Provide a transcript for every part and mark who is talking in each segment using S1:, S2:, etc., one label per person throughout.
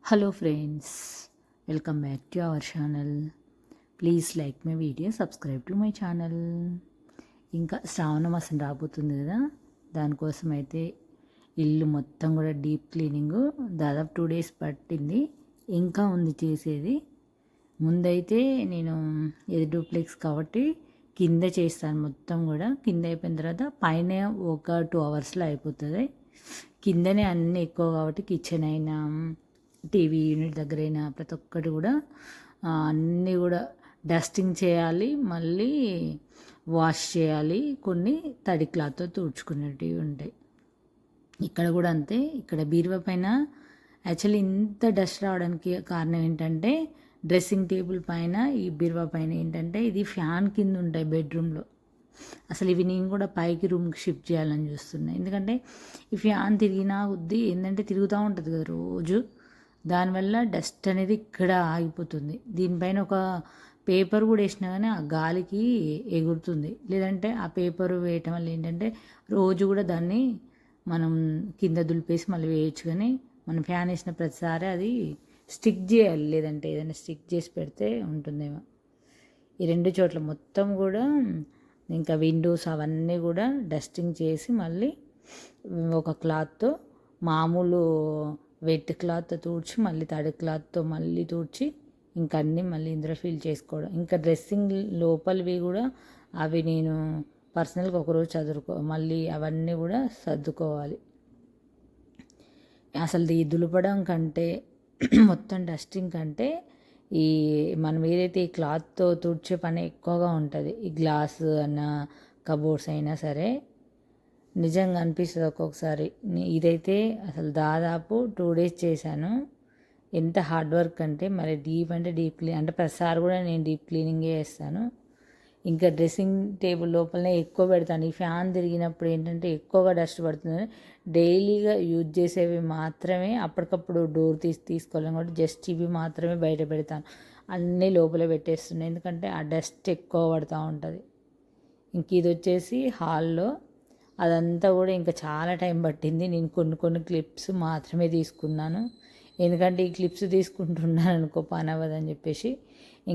S1: Hello friends, welcome back to our channel. Please like my video, subscribe to my channel. ఇంకా శ్రావణ మాసం రాబోతుంది కదా, దానికోసం అయితే ఇల్లు మొత్తం కూడా డీప్ క్లీనింగ్ దాదాపు 2 days పట్టింది. ఇంకా ఉంది చేసేది. ముందైతే నేను ఇది డూప్లెక్స్ కాబట్టి కింద చేస్తాను మొత్తం కూడా. కింద అయిపోయిన తర్వాత పైన ఒక 2 hours అయిపోతుంది. కిందనే అన్నీ ఎక్కువ కాబట్టి కిచెన్ అయినా టీవీ యూనిట్ దగ్గరైనా ప్రతి ఒక్కటి కూడా అన్నీ కూడా డస్టింగ్ చేయాలి, మళ్ళీ వాష్ చేయాలి. కొన్ని తడి క్లాత్తో తుడుచుకునేటివి ఉంటాయి. ఇక్కడ కూడా అంతే. ఇక్కడ బీరువా పైన యాక్చువల్లీ ఇంత డస్ట్ రావడానికి కారణం ఏంటంటే డ్రెస్సింగ్ టేబుల్ పైన ఈ బీరువా పైన ఏంటంటే ఇది ఫ్యాన్ కింద ఉంటాయి బెడ్రూమ్లో. అసలు ఇవి నేను కూడా పైకి రూమ్కి షిఫ్ట్ చేయాలని చూస్తున్నాను. ఎందుకంటే ఈ ఫ్యాన్ తిరిగినా కొద్దీ ఏంటంటే తిరుగుతూ ఉంటుంది కదా రోజు, దానివల్ల డస్ట్ అనేది ఇక్కడ ఆగిపోతుంది. దీనిపైన ఒక పేపర్ కూడా వేసినా కానీ ఆ గాలికి ఎగురుతుంది. లేదంటే ఆ పేపర్ వేయటం వల్ల ఏంటంటే రోజు కూడా దాన్ని మనం కింద దులిపేసి మళ్ళీ వేయచ్చు. కానీ మనం ఫ్యాన్ వేసిన ప్రతిసారి అది స్టిక్ చేయాలి, లేదంటే ఏదైనా స్టిక్ చేసి పెడితే ఉంటుందేమో. ఈ 2 చోట్ల మొత్తం కూడా ఇంకా విండోస్ అవన్నీ కూడా డస్టింగ్ చేసి మళ్ళీ ఒక క్లాత్తో మామూలు వెట్ క్లాత్తో తుడిచి మళ్ళీ తడి క్లాత్తో మళ్ళీ తుడిచి ఇంకా అన్నీ మళ్ళీ ఇందులో ఫిల్ చేసుకోవడం. ఇంకా డ్రెస్సింగ్ లోపలివి కూడా అవి నేను పర్సనల్గా ఒకరోజు మళ్ళీ అవన్నీ కూడా సర్దుకోవాలి. అసలు ఈ దులపడం కంటే మొత్తం డస్టింగ్ కంటే ఈ మనం ఏదైతే ఈ క్లాత్తో తుడిచే పని ఎక్కువగా ఉంటుంది. ఈ గ్లాస్ అన్న కబోర్డ్స్ అయినా సరే నిజంగా అనిపిస్తుంది ఒక్కొక్కసారి. ఇదైతే అసలు దాదాపు 2 days చేశాను. ఎంత హార్డ్ వర్క్ అంటే మరి డీప్ క్లీన్ అంటే ప్రతిసారి కూడా నేను డీప్ క్లీనింగే చేస్తాను. ఇంకా డ్రెస్సింగ్ టేబుల్ లోపలనే ఎక్కువ పెడతాను. ఈ ఫ్యాన్ తిరిగినప్పుడు ఏంటంటే ఎక్కువగా డస్ట్ పడుతుంది. డైలీగా యూజ్ చేసేవి మాత్రమే అప్పటికప్పుడు డోర్ తీసుకోలేము కాబట్టి జస్ట్ ఇవి మాత్రమే బయట పెడతాను. అన్నీ లోపల పెట్టేస్తున్నాయి, ఎందుకంటే ఆ డస్ట్ ఎక్కువ పడుతూ ఉంటుంది. ఇంక ఇది వచ్చేసి హాల్లో. అదంతా కూడా ఇంకా చాలా టైం పట్టింది. నేను కొన్ని క్లిప్స్ మాత్రమే తీసుకున్నాను, ఎందుకంటే ఈ క్లిప్స్ తీసుకుంటున్నాను అనుకో పని అవ్వదని చెప్పేసి.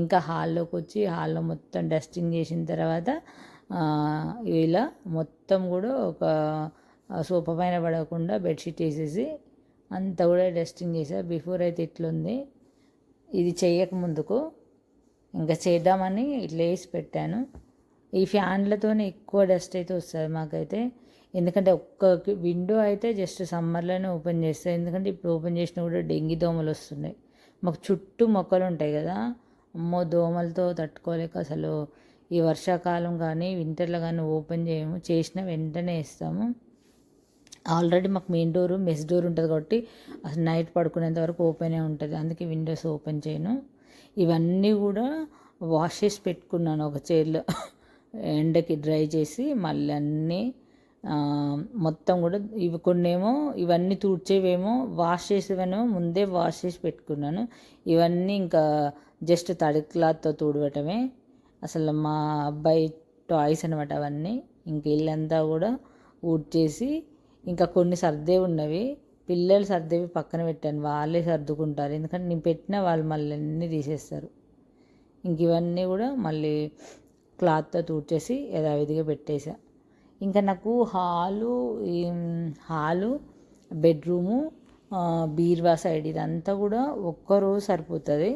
S1: ఇంకా హాల్లోకి వచ్చి హాల్లో మొత్తం డస్టింగ్ చేసిన తర్వాత ఇలా మొత్తం కూడా ఒక సోఫా పైన పడకుండా బెడ్షీట్ వేసేసి అంతా కూడా డస్టింగ్ చేసా. బిఫోర్ అయితే ఇట్లుంది, ఇది చేయక ముందుకు ఇంకా చేద్దామని ఇట్లా వేసి పెట్టాను. ఈ ఫ్యాన్లతోనే ఎక్కువ డస్ట్ అయితే వస్తుంది మాకైతే. ఎందుకంటే ఒక్క విండో అయితే జస్ట్ సమ్మర్లోనే ఓపెన్ చేస్తాయి, ఎందుకంటే ఇప్పుడు ఓపెన్ చేసినా కూడా డెంగీ దోమలు వస్తున్నాయి. మాకు చుట్టూ మొక్కలు ఉంటాయి కదా, అమ్మో దోమలతో తట్టుకోలేక అసలు ఈ వర్షాకాలం కానీ వింటర్లో కానీ ఓపెన్ చేయము. చేసిన వెంటనే వేస్తాము. ఆల్రెడీ మాకు మెయిన్ డోరు మెస్ డోర్ ఉంటుంది కాబట్టి అసలు నైట్ పడుకునేంత వరకు ఓపెనే ఉంటుంది, అందుకే విండోస్ ఓపెన్ చేయను. ఇవన్నీ కూడా వాష్ చేసి పెట్టుకున్నాను ఒక చైర్లో, ఎండకి డ్రై చేసి మళ్ళీ అన్నీ మొత్తం కూడా ఇవి కొన్నేమో ఇవన్నీ తుడిచేవేమో వాష్ చేసేవేమో ముందే వాష్ చేసి పెట్టుకున్నాను. ఇవన్నీ ఇంకా జస్ట్ తడి క్లాత్తో తుడవటమే. అసలు మా అబ్బాయి టాయ్స్ అనమాట అవన్నీ. ఇంక ఇల్లంతా కూడా ఊడ్చేసి ఇంకా కొన్ని సర్దే ఉన్నవి, పిల్లలు సర్దేవి పక్కన పెట్టాను, వాళ్ళే సర్దుకుంటారు. ఎందుకంటే నేను పెట్టిన వాళ్ళు మళ్ళీ అన్నీ తీసేస్తారు. ఇంక ఇవన్నీ కూడా మళ్ళీ క్లాత్తో తుడిచేసి యథావిధిగా పెట్టేసా. ఇంకా నాకు హాలు బెడ్రూము బీర్వా సైడ్ ఇదంతా కూడా ఒక్కరోజు సరిపోతుంది.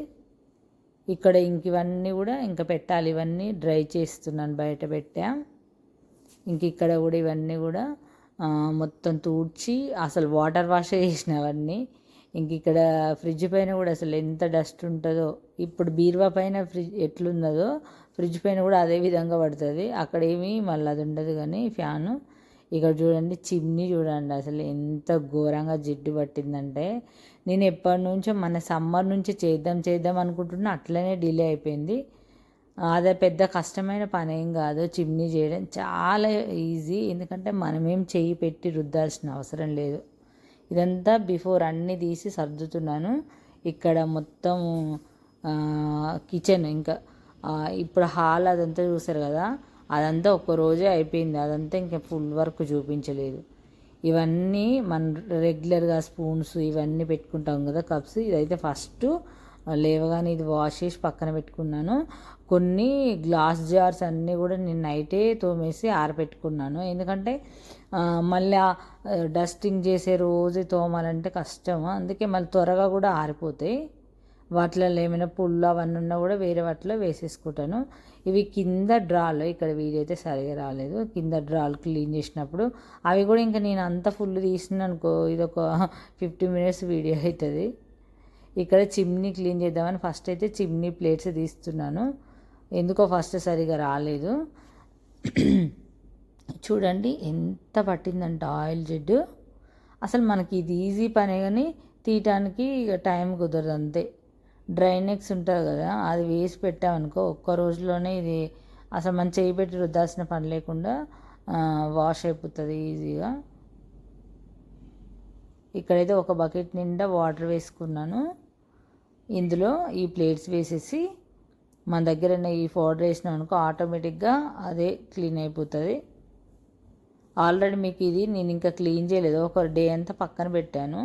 S1: ఇక్కడ ఇంక ఇవన్నీ కూడా ఇంకా పెట్టాలి. ఇవన్నీ డ్రై చేస్తున్నాను, బయట పెట్టా. ఇంక ఇక్కడ కూడా ఇవన్నీ కూడా మొత్తం తుడిచి అసలు వాటర్ వాష్ చేసినవన్నీ. ఇంక ఇక్కడ ఫ్రిడ్జ్ పైన కూడా అసలు ఎంత డస్ట్ ఉంటుందో, ఇప్పుడు బీరువా పైన ఫ్రిడ్జ్ ఎట్లున్నదో ఫ్రిడ్జ్ పైన కూడా అదే విధంగా పడుతుంది. అక్కడేమీ మళ్ళీ అది ఉండదు. కానీ ఫ్యాను ఇక్కడ చూడండి, చిమ్నీ చూడండి అసలు ఎంత ఘోరంగా జిడ్డు పట్టిందంటే. నేను ఎప్పటి నుంచో మన సమ్మర్ నుంచి చేద్దాం అనుకుంటున్నా, అట్లనే డిలే అయిపోయింది. అదే పెద్ద కష్టమైన పని ఏం కాదు, చిమ్నీ చేయడం చాలా ఈజీ. ఎందుకంటే మనమేం చెయ్యి పెట్టి రుద్దాల్సిన అవసరం లేదు. ఇదంతా బిఫోర్ అన్నీ తీసి సర్దుతున్నాను. ఇక్కడ మొత్తం కిచెన్ ఇంకా ఇప్పుడు హాల్ అదంతా చూసారు కదా, అదంతా ఒక్కరోజే అయిపోయింది. అదంతా ఇంకా ఫుల్ వర్క్ చూపించలేదు. ఇవన్నీ మనం రెగ్యులర్గా స్పూన్స్ ఇవన్నీ పెట్టుకుంటాం కదా కప్స్. ఇదైతే ఫస్ట్ లేవగానే ఇది వాష్ చేసి పక్కన పెట్టుకున్నాను. కొన్ని గ్లాస్ జార్స్ అన్నీ కూడా నేను నైటే తోమేసి ఆరబెట్టుకున్నాను. ఎందుకంటే మళ్ళీ డస్టింగ్ చేసే రోజు తోమాలంటే కష్టము, అందుకే మళ్ళీ త్వరగా కూడా ఆరిపోతాయి. వాటిలో ఏమైనా పుళ్ళు అవన్నీ ఉన్నా కూడా వేరే వాటిలో వేసేసుకుంటాను. ఇవి కింద డ్రాలు, ఇక్కడ వీడియో అయితే సరిగా రాలేదు, కింద డ్రాలు క్లీన్ చేసినప్పుడు అవి కూడా ఇంకా నేను అంత ఫుల్ తీసినాను అనుకో, ఇది ఒక 50 మినిట్స్ వీడియో అవుతుంది. ఇక్కడ చిమ్నీ క్లీన్ చేద్దామని ఫస్ట్ అయితే చిమ్నీ ప్లేట్స్ తీస్తున్నాను. ఎందుకో ఫస్ట్ సరిగా రాలేదు. చూడండి ఎంత పట్టిందంట ఆయిల్ జిడ్డు. అసలు మనకి ఇది ఈజీ పనే కానీ తీయటానికి ఇక టైం కుదరదు అంతే. డ్రై నెక్స్ ఉంటుంది కదా, అది వేసి పెట్టామనుకో ఒక్క రోజులోనే ఇది అసలు మనం చేయి పెట్టి రుద్దాల్సిన పని లేకుండా వాష్ అయిపోతుంది ఈజీగా. ఇక్కడైతే ఒక బకెట్ నిండా వాటర్ వేసుకున్నాను. ఇందులో ఈ ప్లేట్స్ వేసేసి మన దగ్గర ఈ పౌడర్ వేసినాం అనుకో ఆటోమేటిక్గా అదే క్లీన్ అయిపోతుంది. ఆల్రెడీ మీకు ఇది నేను ఇంకా క్లీన్ చేయలేదు, ఒక డే అంతా పక్కన పెట్టాను.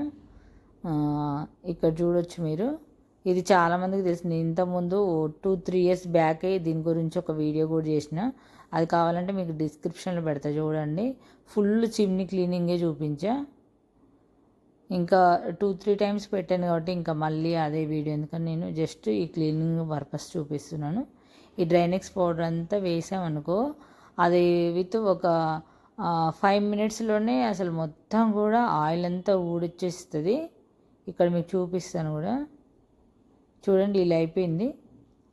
S1: ఇక్కడ చూడొచ్చు మీరు, ఇది చాలామందికి తెలుసు. నేను ఇంతకుముందు 2-3 ఇయర్స్ బ్యాకే దీని గురించి ఒక వీడియో కూడా చేసిన, అది కావాలంటే మీకు డిస్క్రిప్షన్లో పెడతా చూడండి. ఫుల్ చిమ్నీ క్లీనింగే చూపించా. ఇంకా 2-3 టైమ్స్ పెట్టాను కాబట్టి ఇంకా మళ్ళీ అదే వీడియో, ఎందుకని నేను జస్ట్ ఈ క్లీనింగ్ పర్పస్ చూపిస్తున్నాను. ఈ డ్రైనెక్స్ పౌడర్ అంతా వేసామనుకో అది విత్ ఒక 5 మినిట్స్లోనే అసలు మొత్తం కూడా ఆయిల్ అంతా ఊడొచ్చేస్తుంది. ఇక్కడ మీకు చూపిస్తాను కూడా, చూడండి ఇలా అయిపోయింది.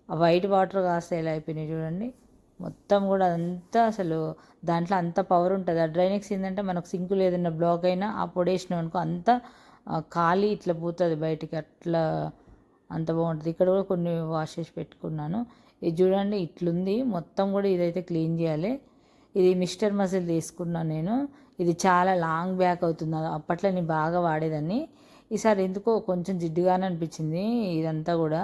S1: ఆ వైట్ వాటర్ కాస్త ఇలా అయిపోయినాయి చూడండి. మొత్తం కూడా అదంతా అసలు దాంట్లో అంత పవర్ ఉంటుంది. ఆ డ్రైనెక్స్ ఏంటంటే మనకు సింకులు ఏదైనా బ్లాక్ అయినా ఆ పొడేసినాం అనుకో అంతా ఖాళీ ఇట్లా పోతుంది బయటికి, అట్లా అంత బాగుంటుంది. ఇక్కడ కూడా కొన్ని వాష్ చేసి పెట్టుకున్నాను. ఇది చూడండి ఇట్లుంది మొత్తం కూడా. ఇదైతే క్లీన్ చేయాలి. ఇది మిస్టర్ మజిల్ తీసుకున్నాను నేను. ఇది చాలా లాంగ్ బ్యాక్ అవుతుంది, అప్పట్లో నేను బాగా వాడేదాన్ని. ఈసారి ఎందుకో కొంచెం జిడ్డుగానే అనిపించింది, ఇదంతా కూడా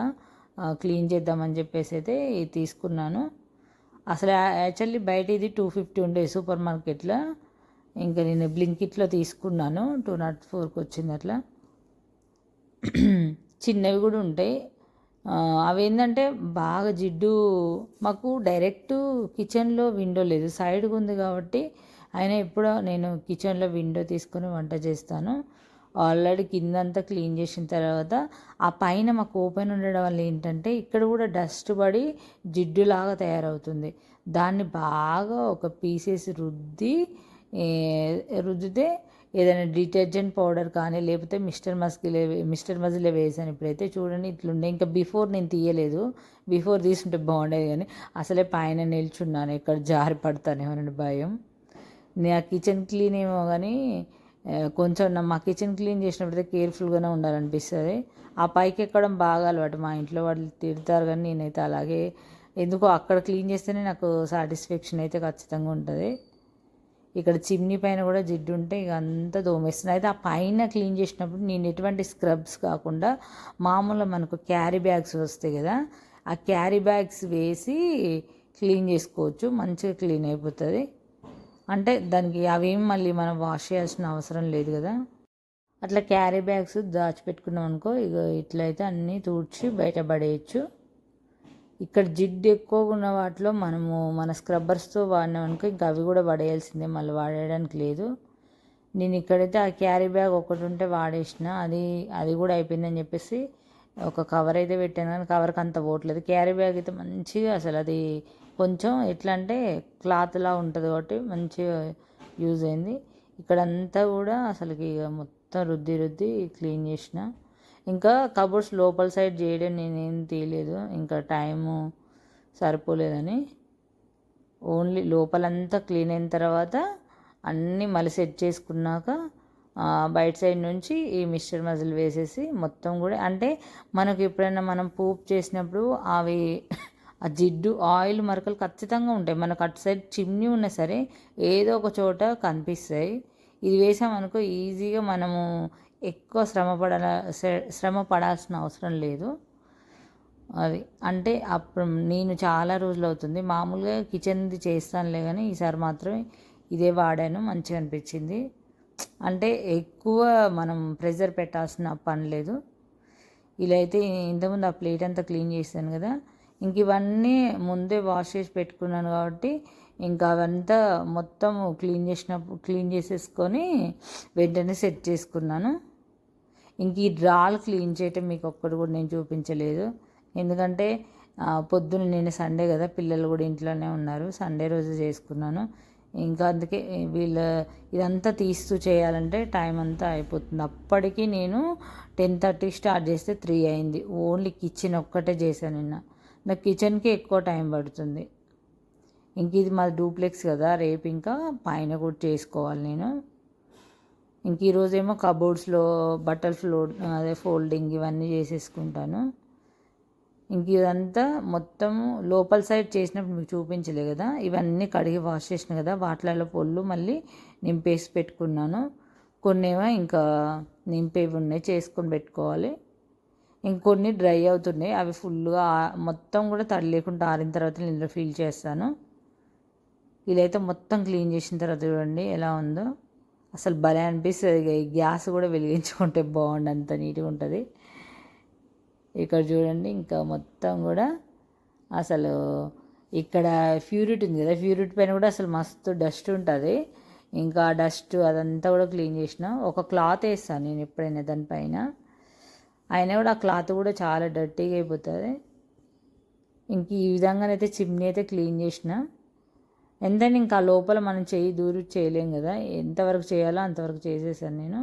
S1: క్లీన్ చేద్దామని చెప్పేసి అయితే ఇది తీసుకున్నాను. అసలు యాక్చువల్లీ బయట ఇది 250 ఉండే సూపర్ మార్కెట్లో, ఇంకా నేను బ్లింకిట్లో తీసుకున్నాను. 204కి వచ్చింది అట్లా. చిన్నవి కూడా ఉంటాయి. అవి ఏంటంటే బాగా జిడ్డు, మాకు డైరెక్ట్ కిచెన్లో విండో లేదు, సైడ్గా ఉంది కాబట్టి అయినా ఎప్పుడో నేను కిచెన్లో విండో తీసుకొని వంట చేస్తాను. ఆల్రెడీ కిందంతా క్లీన్ చేసిన తర్వాత ఆ పైన మాకు ఓపెన్ ఉండడం వల్ల ఏంటంటే ఇక్కడ కూడా డస్ట్ పడి జిడ్డులాగా తయారవుతుంది. దాన్ని బాగా ఒక పీసెస్ రుద్దితే ఏదైనా డిటర్జెంట్ పౌడర్ కానీ లేకపోతే మిస్టర్ మజిలే వేసాను. ఇప్పుడైతే చూడండి ఇట్లుండే. ఇంకా బిఫోర్ నేను తీయలేదు, బిఫోర్ తీసుంటే బాగుండేది కానీ అసలే పైన నిల్చున్నాను, ఇక్కడ జారి పడతానేమోనని భయం. నా కిచెన్ క్లీన్ ఏమో కానీ కొంచెం మా కిచెన్ క్లీన్ చేసినప్పుడైతే కేర్ఫుల్గానే ఉండాలనిపిస్తుంది. ఆ పైకి ఎక్కడం బాగా అలవాటు, మా ఇంట్లో వాళ్ళు తిడతారు కానీ నేనైతే అలాగే ఎందుకో అక్కడ క్లీన్ చేస్తేనే నాకు సాటిస్ఫాక్షన్ అయితే ఖచ్చితంగా ఉంటుంది. ఇక్కడ చిమ్నీ పైన కూడా జిడ్డు ఉంటే ఇక అంతా దోమేస్తుంది. అయితే ఆ పైన క్లీన్ చేసినప్పుడు నేను ఎటువంటి స్క్రబ్స్ కాకుండా మామూలుగా మనకు క్యారీ బ్యాగ్స్ వస్తాయి కదా, ఆ క్యారీ బ్యాగ్స్ వేసి క్లీన్ చేసుకోవచ్చు, మంచిగా క్లీన్ అయిపోతుంది. అంటే దానికి అవేమి మళ్ళీ మనం వాష్ చేయాల్సిన అవసరం లేదు కదా. అట్లా క్యారీ బ్యాగ్స్ దాచిపెట్టుకున్నాం అనుకో ఇక ఇట్లయితే అన్నీ తుడిచి బయట పడేయచ్చు. ఇక్కడ జిడ్డు ఎక్కువగా ఉన్న వాటిలో మనము మన స్క్రబ్బర్స్తో వాడినాం అనుకో ఇంకా అవి కూడా పడేయాల్సిందే, మళ్ళీ వాడేయడానికి లేదు. నేను ఇక్కడైతే ఆ క్యారీ బ్యాగ్ ఒకటి ఉంటే వాడేసిన, అది కూడా అయిపోయిందని చెప్పేసి ఒక కవర్ అయితే పెట్టాను కానీ కవర్కి అంత పోవట్లేదు. క్యారీ బ్యాగ్ అయితే మంచిగా అసలు అది కొంచెం ఎట్లా అంటే క్లాత్లా ఉంటుంది కాబట్టి మంచిగా యూజ్ అయింది. ఇక్కడంతా కూడా అసలుకి ఇక మొత్తం రుద్ది క్లీన్ చేసిన. ఇంకా కబోర్డ్స్ లోపల సైడ్ చేయడం నేనేం తీయలేదు, ఇంకా టైము సరిపోలేదని. ఓన్లీ లోపలంతా క్లీన్ అయిన తర్వాత అన్నీ మళ్ళీ సెట్ చేసుకున్నాక బయట సైడ్ నుంచి ఈ మిస్టర్ మజిల్ వేసేసి మొత్తం కూడా, అంటే మనకు ఎప్పుడైనా మనం పూప్ చేసినప్పుడు అవి ఆ జిడ్డు ఆయిల్ మరకలు ఖచ్చితంగా ఉంటాయి. మనకు అటు సైడ్ చిమ్నీ ఉన్నా సరే ఏదో ఒక చోట కనిపిస్తాయి. ఇది వేసామనుకో ఈజీగా మనము ఎక్కువ శ్రమ పడాల్సిన అవసరం లేదు. అది అంటే అప్పుడు నేను చాలా రోజులు అవుతుంది, మామూలుగా కిచెన్ది చేస్తానులే కానీ ఈసారి మాత్రం ఇదే వాడాను, మంచిగా అనిపించింది. అంటే ఎక్కువ మనం ప్రెజర్ పెట్టాల్సిన పని లేదు. ఇలా అయితే ఇంతకుముందు ఆ ప్లేట్ అంతా క్లీన్ చేశాను కదా, ఇంక ఇవన్నీ ముందే వాష్ చేసి పెట్టుకున్నాను కాబట్టి ఇంకా అవంతా మొత్తం క్లీన్ చేసేసుకొని వెంటనే సెట్ చేసుకున్నాను. ఇంక ఈ డ్రాలు క్లీన్ చేయటం మీకు ఒక్కటి కూడా నేను చూపించలేదు, ఎందుకంటే పొద్దున్న నేను సండే కదా, పిల్లలు కూడా ఇంట్లోనే ఉన్నారు, సండే రోజు చేసుకున్నాను. ఇంకా అందుకే ఇదంతా తీస్తూ చేయాలంటే టైం అంతా అయిపోతుంది. అప్పటికి నేను 10:30 స్టార్ట్ చేస్తే 3 అయింది. ఓన్లీ కిచెన్ ఒక్కటే చేశాను నిన్న. నాకు కిచెన్కి ఎక్కువ టైం పడుతుంది. ఇంక ఇది మాది డూప్లెక్స్ కదా, రేపు ఇంకా పైన కూడా చేసుకోవాలి నేను. ఇంక ఈరోజేమో కబోర్డ్స్లో బట్టలు ఫోల్డింగ్ ఇవన్నీ చేసేసుకుంటాను. ఇంక ఇదంతా మొత్తం లోపల సైడ్ చేసినప్పుడు మీకు చూపించలే కదా, ఇవన్నీ కడిగి వాష్ చేసిన కదా, వాటిలలో పొల్లు మళ్ళీ నింపేసి పెట్టుకున్నాను. కొన్నేమో ఇంకా నింపేవి ఉన్నాయి, చేసుకొని పెట్టుకోవాలి. ఇంకొన్ని డ్రై అవుతున్నాయి, అవి ఫుల్గా మొత్తం కూడా తడి లేకుండా ఆరిన తర్వాత ఇందులో ఫిల్ చేస్తాను. ఇదైతే మొత్తం క్లీన్ చేసిన తర్వాత చూడండి ఎలా ఉందో, అసలు భలే అనిపిస్తుంది. గ్యాస్ కూడా వెలిగించుకుంటే బాగుండు, అంత నీట్గా ఉంటుంది. ఇక్కడ చూడండి ఇంకా మొత్తం కూడా అసలు ఇక్కడ ఫ్యూరిట్ ఉంది కదా, ఫ్యూరిట్ పైన కూడా అసలు మస్తు డస్ట్ ఉంటుంది. ఇంకా డస్ట్ అదంతా కూడా క్లీన్ చేసిన. ఒక క్లాత్ వేస్తాను నేను ఎప్పుడైనా దానిపైన, అయినా కూడా ఆ క్లాత్ కూడా చాలా డర్టీగా అయిపోతుంది. ఇంక ఈ విధంగానైతే చిమ్నీ అయితే క్లీన్ చేసిన. ఎంతైనా ఇంకా లోపల మనం దూరి చేయలేం కదా, ఎంతవరకు చేయాలో అంతవరకు చేసేసాను నేను.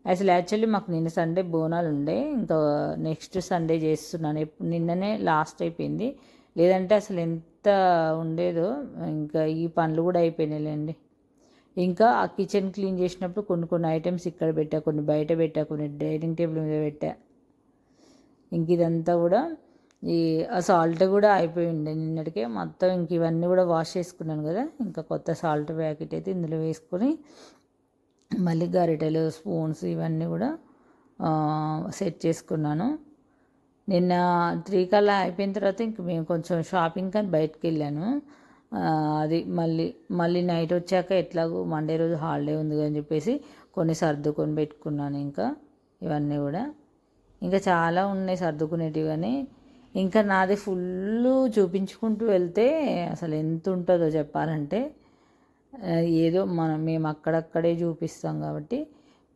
S1: అసలు యాక్చువల్లీ మాకు నిన్న సండే బోనాలు ఉండే, ఇంకా నెక్స్ట్ సండే చేస్తున్నాను. నిన్ననే లాస్ట్ అయిపోయింది, లేదంటే అసలు ఎంత ఉండేదో. ఇంకా ఈ పనులు కూడా అయిపోయినాయిలేండి. ఇంకా ఆ కిచెన్ క్లీన్ చేసినప్పుడు కొన్ని ఐటమ్స్ ఇక్కడ పెట్టా, కొన్ని బయట పెట్టా, కొన్ని డైనింగ్ టేబుల్ మీద పెట్టా. ఇంక ఇదంతా కూడా ఆ సాల్ట్ కూడా అయిపోయి ఉండే నిన్నటికే మొత్తం. ఇంక ఇవన్నీ కూడా వాష్ చేసుకున్నాను కదా, ఇంకా కొత్త సాల్ట్ ప్యాకెట్ అయితే ఇందులో వేసుకొని మళ్ళీ గరిటెలు స్పూన్స్ ఇవన్నీ కూడా సెట్ చేసుకున్నాను. నిన్న 3 కల్లా అయిపోయిన తర్వాత ఇంక మేము కొంచెం షాపింగ్ కానీ బయటకు వెళ్ళాను. అది మళ్ళీ నైట్ వచ్చాక ఎట్లాగో మండే రోజు హాలిడే ఉంది అని చెప్పేసి కొన్ని సర్దుకొని పెట్టుకున్నాను. ఇంకా ఇవన్నీ కూడా ఇంకా చాలా ఉన్నాయి సర్దుకునేటివి, కానీ ఇంకా నాది ఫుల్ చూపించుకుంటూ వెళ్తే అసలు ఎంత ఉంటుందో చెప్పాలంటే, ఏదో మేము అక్కడక్కడే చూపిస్తాం కాబట్టి.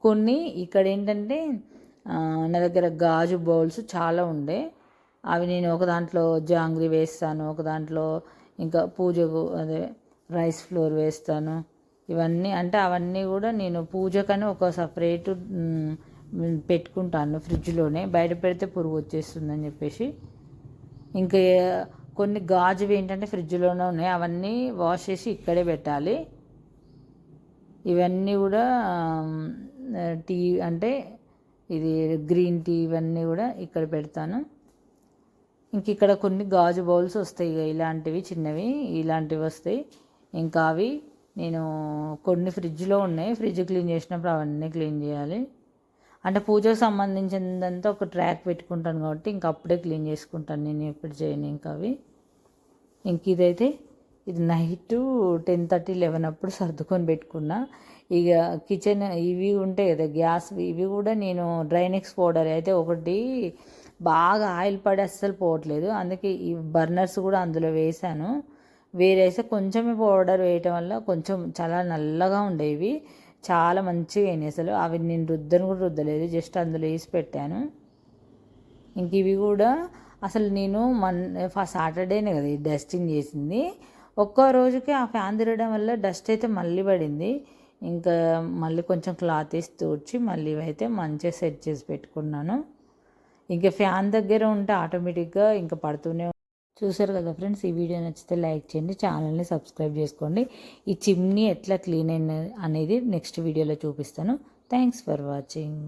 S1: కొన్ని ఇక్కడ ఏంటంటే నా దగ్గర గాజు బౌల్స్ చాలా ఉండే, అవి నేను ఒక దాంట్లో జాంగ్రీ వేస్తాను, ఒక దాంట్లో ఇంకా పూజకు అదే రైస్ ఫ్లోర్ వేస్తాను. ఇవన్నీ అంటే అవన్నీ కూడా నేను పూజకని ఒక సపరేటు పెట్టుకుంటాను ఫ్రిడ్జ్లోనే, బయట పెడితే పురుగు వచ్చేస్తుందని చెప్పేసి. ఇంకా కొన్ని గాజువి ఏంటంటే ఫ్రిడ్జ్లోనే ఉన్నాయి, అవన్నీ వాష్ చేసి ఇక్కడే పెట్టాలి. ఇవన్నీ కూడా టీ అంటే ఇది గ్రీన్ టీ ఇవన్నీ కూడా ఇక్కడ పెడతాను. ఇంక ఇక్కడ కొన్ని గాజు బౌల్స్ వస్తాయి ఇలాంటివి, చిన్నవి ఇలాంటివి వస్తాయి. ఇంకా అవి నేను కొన్ని ఫ్రిడ్జ్లో ఉన్నాయి, ఫ్రిడ్జ్ క్లీన్ చేసినప్పుడు అవన్నీ క్లీన్ చేయాలి. అంటే పూజకు సంబంధించిందంతా ఒక ట్రాక్ పెట్టుకుంటాను కాబట్టి ఇంక అప్పుడే క్లీన్ చేసుకుంటాను, నేను ఎప్పుడు చేయను. ఇంకా అవి ఇది నైట్ 10:30, 11 అప్పుడు సర్దుకొని పెట్టుకున్నా. ఇక కిచెన్ ఇవి ఉంటాయి కదా గ్యాస్, ఇవి కూడా నేను డ్రైనెక్స్ పౌడర్ అయితే ఒకటి బాగా ఆయిల్ పడి అస్సలు పోవట్లేదు, అందుకే ఈ బర్నర్స్ కూడా అందులో వేసాను. వేరేస్తే కొంచెమే పౌడర్ వేయటం వల్ల కొంచెం చాలా నల్లగా ఉండేవి, చాలా మంచిగా అయినాయి. అసలు అవి నేను కూడా రుద్దలేదు, జస్ట్ అందులో వేసి పెట్టాను. ఇంక ఇవి కూడా అసలు నేను సాటర్డేనే కదా ఈ డస్టింగ్ చేసింది, ఒక్క రోజుకి ఆ ఫ్యాన్ తిరగడం వల్ల డస్ట్ అయితే మళ్ళీ పడింది. ఇంకా మళ్ళీ కొంచెం క్లాత్ వేసి తుడిచి మళ్ళీ అయితే మంచిగా సెట్ చేసి పెట్టుకున్నాను. ఇంకా ఫ్యాన్ దగ్గర ఉంటే ఆటోమేటిక్గా ఇంకా పడుతూనే. చూసారు కదా ఫ్రెండ్స్, ఈ వీడియో నచ్చితే లైక్ చేయండి, ఛానల్ని సబ్స్క్రైబ్ చేసుకోండి. ఈ చిమ్నీ ఎట్లా క్లీన్ అనేది నెక్స్ట్ వీడియోలో చూపిస్తాను. Thanks for watching.